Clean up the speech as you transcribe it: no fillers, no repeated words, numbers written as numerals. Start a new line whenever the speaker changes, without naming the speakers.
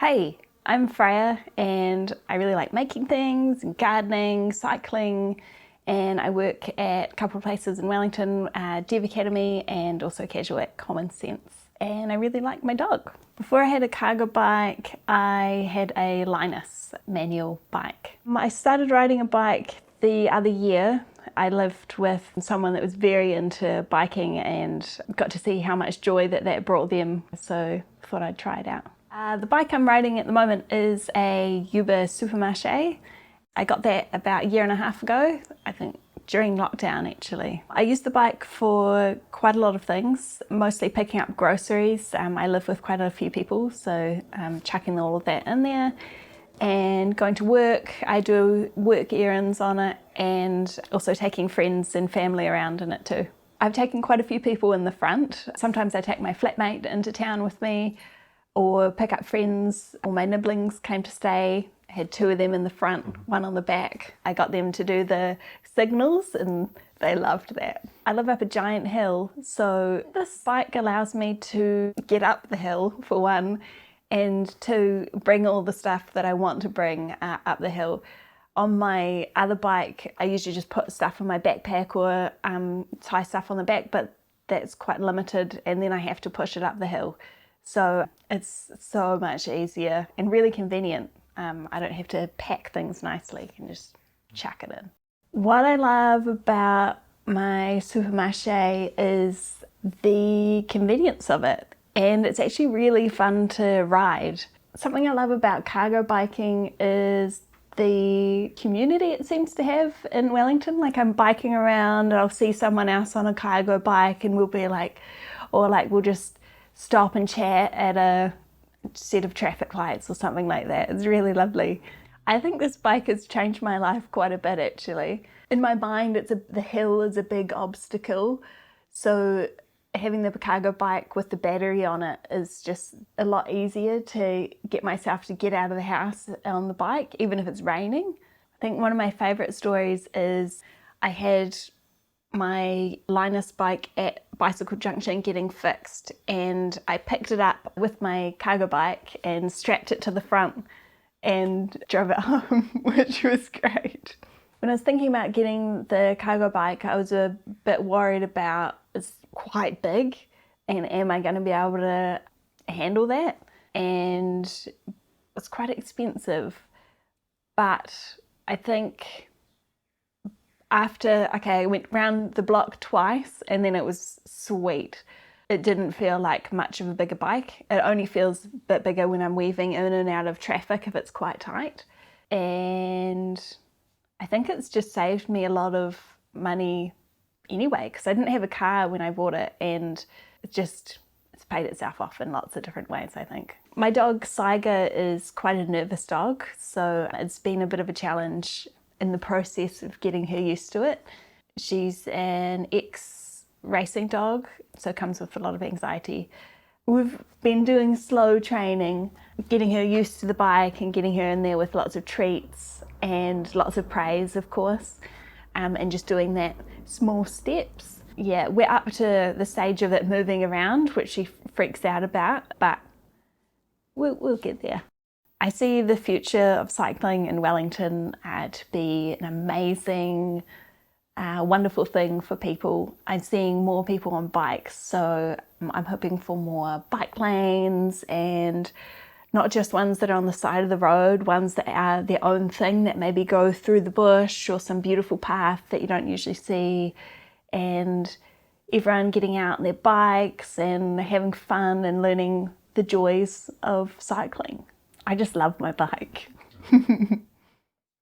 Hey, I'm Freya and I really like making things, and gardening, cycling, and I work at a couple of places in Wellington, Dev Academy and also casual at Common Sense. And I really like my dog. Before I had a cargo bike, I had a Linus manual bike. I started riding a bike the other year. I lived with someone that was very into biking and got to see how much joy that brought them, so I thought I'd try it out. The bike I'm riding at the moment is a Yuba Supermarché. I got that about a year and a half ago, I think during lockdown actually. I use the bike for quite a lot of things, mostly picking up groceries. I live with quite a few people, so chucking all of that in there. And going to work, I do work errands on it and also taking friends and family around in it too. I've taken quite a few people in the front. Sometimes I take my flatmate into town with me or pick up friends. All my nibblings came to stay. I had two of them in the front, one on the back. I got them to do the signals and they loved that. I live up a giant hill, so this bike allows me to get up the hill for one, and to bring all the stuff that I want to bring up the hill. On my other bike, I usually just put stuff in my backpack or tie stuff on the back, but that's quite limited and then I have to push it up the hill. So it's so much easier and really convenient. I don't have to pack things nicely, I can just chuck it in. What I love about my Supermarché is the convenience of it. And it's actually really fun to ride. Something I love about cargo biking is the community it seems to have in Wellington. Like I'm biking around and I'll see someone else on a cargo bike and we'll be like, or like we'll just stop and chat at a set of traffic lights or something like that. It's really lovely. I think this bike has changed my life quite a bit actually. In my mind, the hill is a big obstacle. So having the cargo bike with the battery on it is just a lot easier to get myself to get out of the house on the bike, even if it's raining. I think one of my favourite stories is I had my Linus bike at Bicycle Junction getting fixed and I picked it up with my cargo bike and strapped it to the front and drove it home, which was great. When I was thinking about getting the cargo bike, I was a bit worried about it's quite big and am I going to be able to handle that? And it's quite expensive, but I think I went round the block twice and then it was sweet. It didn't feel like much of a bigger bike. It only feels a bit bigger when I'm weaving in and out of traffic if it's quite tight. And I think it's just saved me a lot of money anyway, because I didn't have a car when I bought it and it's paid itself off in lots of different ways, I think. My dog Saiga is quite a nervous dog, so it's been a bit of a challenge in the process of getting her used to it. She's an ex-racing dog, so comes with a lot of anxiety. We've been doing slow training, getting her used to the bike and getting her in there with lots of treats and lots of praise, of course, and just doing that small steps. Yeah, we're up to the stage of it moving around, which she freaks out about, but we'll get there. I see the future of cycling in Wellington to be an amazing, wonderful thing for people. I'm seeing more people on bikes, so I'm hoping for more bike lanes and not just ones that are on the side of the road, ones that are their own thing that maybe go through the bush or some beautiful path that you don't usually see, and everyone getting out on their bikes and having fun and learning the joys of cycling. I just love my bike.